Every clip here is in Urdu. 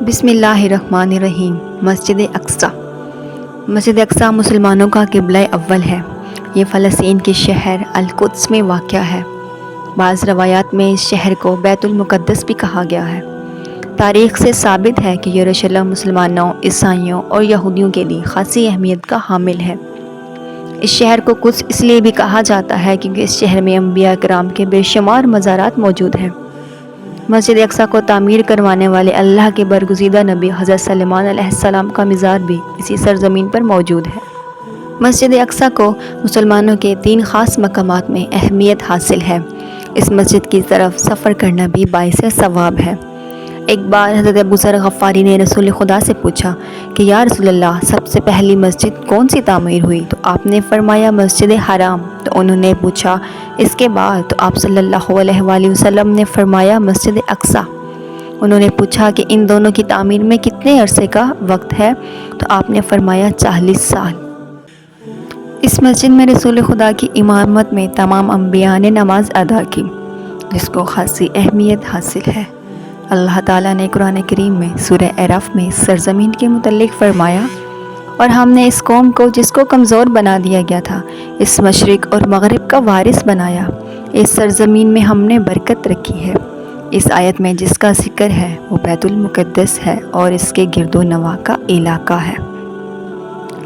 بسم اللہ الرحمن الرحیم۔ مسجد اقصی۔ مسجد اقصی مسلمانوں کا قبلہ اول ہے۔ یہ فلسطین کے شہر القدس میں واقع ہے۔ بعض روایات میں اس شہر کو بیت المقدس بھی کہا گیا ہے۔ تاریخ سے ثابت ہے کہ یروشلم مسلمانوں، عیسائیوں اور یہودیوں کے لیے خاصی اہمیت کا حامل ہے۔ اس شہر کو قدس اس لیے بھی کہا جاتا ہے کیونکہ اس شہر میں انبیاء کرام کے بے شمار مزارات موجود ہیں۔ مسجد اقصی کو تعمیر کروانے والے اللہ کے برگزیدہ نبی حضرت سلیمان علیہ السلام کا مزار بھی اسی سرزمین پر موجود ہے۔ مسجد اقصی کو مسلمانوں کے 3 خاص مقامات میں اہمیت حاصل ہے۔ اس مسجد کی طرف سفر کرنا بھی باعث ثواب ہے۔ ایک بار حضرت ابو ذر غفاری نے رسول خدا سے پوچھا کہ یا رسول اللہ، سب سے پہلی مسجد کون سی تعمیر ہوئی؟ تو آپ نے فرمایا مسجد حرام۔ تو انہوں نے پوچھا اس کے بعد؟ تو آپ صلی اللہ علیہ وآلہ وسلم نے فرمایا مسجد اقصی۔ انہوں نے پوچھا کہ ان دونوں کی تعمیر میں کتنے عرصے کا وقت ہے؟ تو آپ نے فرمایا 40 سال۔ اس مسجد میں رسول خدا کی امامت میں تمام انبیاء نے نماز ادا کی، جس کو خاصی اہمیت حاصل ہے۔ اللہ تعالیٰ نے قرآن کریم میں سورہ اعراف میں سرزمین کے متعلق فرمایا، اور ہم نے اس قوم کو جس کو کمزور بنا دیا گیا تھا اس مشرق اور مغرب کا وارث بنایا۔ اس سرزمین میں ہم نے برکت رکھی ہے۔ اس آیت میں جس کا ذکر ہے وہ بیت المقدس ہے اور اس کے گرد و نواح کا علاقہ ہے۔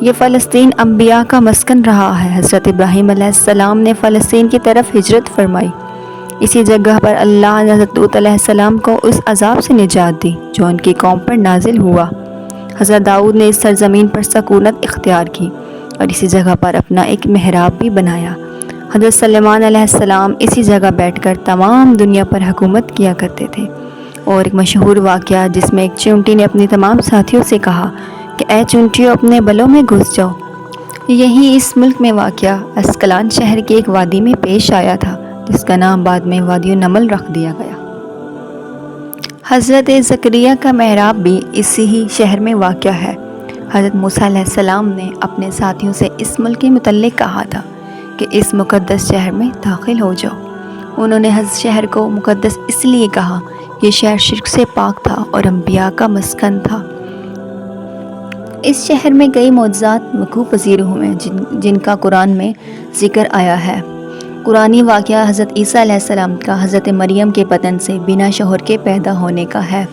یہ فلسطین انبیاء کا مسکن رہا ہے۔ حضرت ابراہیم علیہ السلام نے فلسطین کی طرف ہجرت فرمائی۔ اسی جگہ پر اللہ نے حضرت لوط علیہ السلام کو اس عذاب سے نجات دی جو ان کی قوم پر نازل ہوا۔ حضرت داؤد نے اس سرزمین پر سکونت اختیار کی اور اسی جگہ پر اپنا ایک محراب بھی بنایا۔ حضرت سلیمان علیہ السلام اسی جگہ بیٹھ کر تمام دنیا پر حکومت کیا کرتے تھے۔ اور ایک مشہور واقعہ جس میں ایک چونٹی نے اپنے تمام ساتھیوں سے کہا کہ اے چونٹیوں، اپنے بلوں میں گھس جاؤ، یہی اس ملک میں واقع اسکلان شہر کی ایک وادی میں پیش آیا تھا، جس کا نام بعد میں وادی النمل رکھ دیا گیا۔ حضرت زکریا کا محراب بھی اسی ہی شہر میں واقع ہے۔ حضرت موسیٰ علیہ السلام نے اپنے ساتھیوں سے اس ملک کے متعلق کہا تھا کہ اس مقدس شہر میں داخل ہو جاؤ۔ انہوں نے حضرت شہر کو مقدس اس لیے کہا، یہ شہر شرک سے پاک تھا اور انبیاء کا مسکن تھا۔ اس شہر میں کئی معجزات وقوع پذیر ہوئے جن کا قرآن میں ذکر آیا ہے۔ قرآنی واقعہ حضرت عیسیٰ علیہ السلام کا حضرت مریم کے بدن سے بنا شوہر کے پیدا ہونے کا ہے۔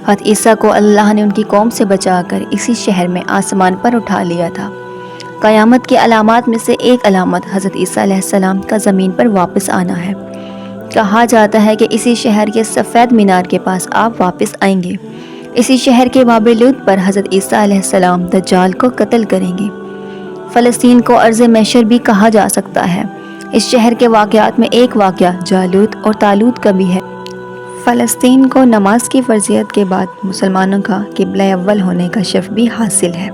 حضرت عیسیٰ کو اللہ نے ان کی قوم سے بچا کر اسی شہر میں آسمان پر اٹھا لیا تھا۔ قیامت کی علامات میں سے ایک علامت حضرت عیسیٰ علیہ السلام کا زمین پر واپس آنا ہے۔ کہا جاتا ہے کہ اسی شہر کے سفید مینار کے پاس آپ واپس آئیں گے۔ اسی شہر کے باب لوط پر حضرت عیسیٰ علیہ السلام دجال کو قتل کریں گے۔ فلسطین کو ارض محشر بھی کہا جا سکتا ہے۔ اس شہر کے واقعات میں ایک واقعہ جالوت اور طالوت کا بھی ہے۔ فلسطین کو نماز کی فرضیت کے بعد مسلمانوں کا قبلہ اول ہونے کا شرف بھی حاصل ہے۔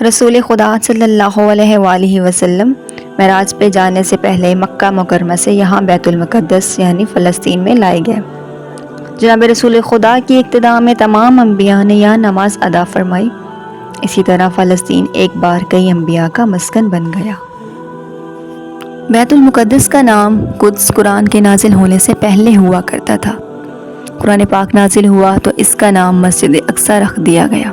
رسول خدا صلی اللہ علیہ وآلہ وسلم معراج پہ جانے سے پہلے مکہ مکرمہ سے یہاں بیت المقدس یعنی فلسطین میں لائے گئے۔ جناب رسول خدا کی ابتداء میں تمام انبیاء نے یہاں نماز ادا فرمائی۔ اسی طرح فلسطین ایک بار کئی انبیاء کا مسکن بن گیا۔ بیت المقدس کا نام قدس قرآن کے نازل ہونے سے پہلے ہوا کرتا تھا۔ قرآن پاک نازل ہوا تو اس کا نام مسجد اقصی رکھ دیا گیا۔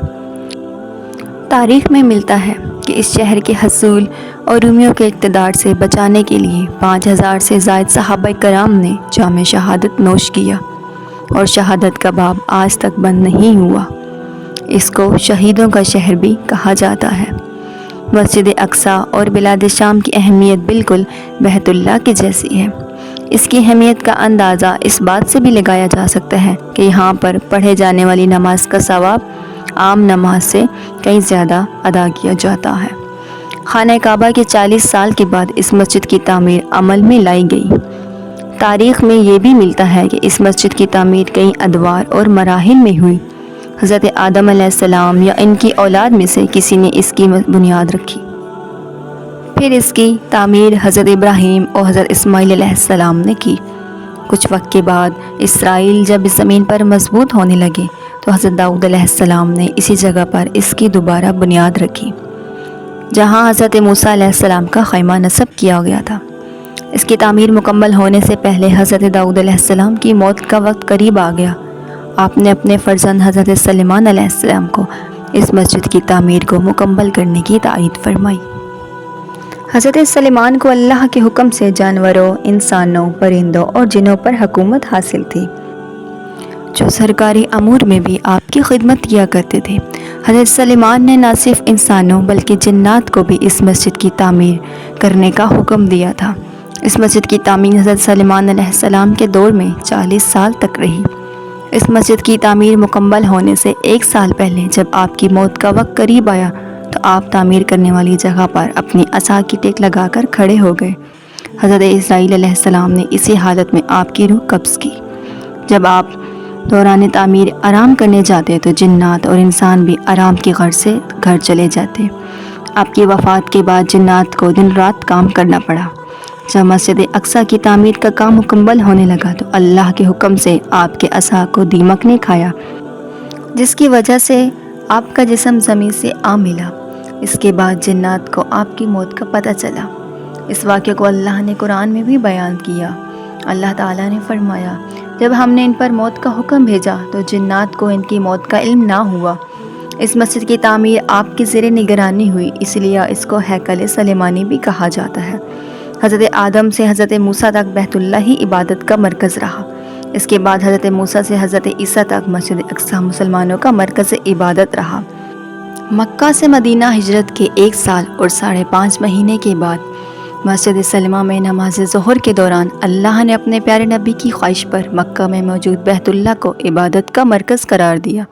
تاریخ میں ملتا ہے کہ اس شہر کے حصول اور رومیوں کے اقتدار سے بچانے کے لیے 5000 سے زائد صحابہ کرام نے جام شہادت نوش کیا، اور شہادت کا باب آج تک بند نہیں ہوا۔ اس کو شہیدوں کا شہر بھی کہا جاتا ہے۔ مسجد اقصی اور بلاد شام کی اہمیت بالکل بیت اللہ کی جیسی ہے۔ اس کی اہمیت کا اندازہ اس بات سے بھی لگایا جا سکتا ہے کہ یہاں پر پڑھے جانے والی نماز کا ثواب عام نماز سے کہیں زیادہ ادا کیا جاتا ہے۔ خانہ کعبہ کے 40 سال کے بعد اس مسجد کی تعمیر عمل میں لائی گئی۔ تاریخ میں یہ بھی ملتا ہے کہ اس مسجد کی تعمیر کئی ادوار اور مراحل میں ہوئی۔ حضرت آدم علیہ السلام یا ان کی اولاد میں سے کسی نے اس کی بنیاد رکھی، پھر اس کی تعمیر حضرت ابراہیم اور حضرت اسماعیل علیہ السلام نے کی۔ کچھ وقت کے بعد اسرائیل جب اس زمین پر مضبوط ہونے لگے تو حضرت داؤد علیہ السلام نے اسی جگہ پر اس کی دوبارہ بنیاد رکھی جہاں حضرت موسیٰ علیہ السلام کا خیمہ نصب کیا گیا تھا۔ اس کی تعمیر مکمل ہونے سے پہلے حضرت داؤد علیہ السلام کی موت کا وقت قریب آ گیا آپ نے اپنے فرزند حضرت سلیمان علیہ السلام کو اس مسجد کی تعمیر کو مکمل کرنے کی تائید فرمائی۔ حضرت سلیمان کو اللہ کے حکم سے جانوروں، انسانوں، پرندوں اور جنوں پر حکومت حاصل تھی، جو سرکاری امور میں بھی آپ کی خدمت کیا کرتے تھے۔ حضرت سلیمان نے نہ صرف انسانوں بلکہ جنات کو بھی اس مسجد کی تعمیر کرنے کا حکم دیا تھا۔ اس مسجد کی تعمیر حضرت سلیمان علیہ السلام کے دور میں 40 سال تک رہی۔ اس مسجد کی تعمیر مکمل ہونے سے 1 سال پہلے جب آپ کی موت کا وقت قریب آیا تو آپ تعمیر کرنے والی جگہ پر اپنی عصا کی ٹیک لگا کر کھڑے ہو گئے۔ حضرت اسرائیل علیہ السلام نے اسی حالت میں آپ کی روح قبض کی۔ جب آپ دوران تعمیر آرام کرنے جاتے تو جنات اور انسان بھی آرام کی غرض سے گھر چلے جاتے۔ آپ کی وفات کے بعد جنات کو دن رات کام کرنا پڑا۔ جب مسجد اقصیٰ کی تعمیر کا کام مکمل ہونے لگا تو اللہ کے حکم سے آپ کے عصا کو دیمک نے کھایا، جس کی وجہ سے آپ کا جسم زمین سے آ ملا۔ اس کے بعد جنات کو آپ کی موت کا پتہ چلا۔ اس واقعے کو اللہ نے قرآن میں بھی بیان کیا۔ اللہ تعالیٰ نے فرمایا، جب ہم نے ان پر موت کا حکم بھیجا تو جنات کو ان کی موت کا علم نہ ہوا۔ اس مسجد کی تعمیر آپ کی زیر نگرانی ہوئی، اس لیے اس کو ہیکل سلیمانی بھی کہا جاتا ہے۔ حضرت آدم سے حضرت موسیٰ تک بیت اللہ ہی عبادت کا مرکز رہا۔ اس کے بعد حضرت موسیٰ سے حضرت عیسیٰ تک مسجد اقصیٰ مسلمانوں کا مرکز عبادت رہا۔ مکہ سے مدینہ ہجرت کے 1 سال اور 5.5 مہینے کے بعد مسجد سلمہ میں نماز ظہر کے دوران اللہ نے اپنے پیارے نبی کی خواہش پر مکہ میں موجود بیت اللہ کو عبادت کا مرکز قرار دیا۔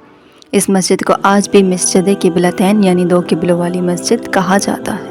اس مسجد کو آج بھی مسجد قبلتین یعنی 2 قبلوں والی مسجد کہا جاتا ہے۔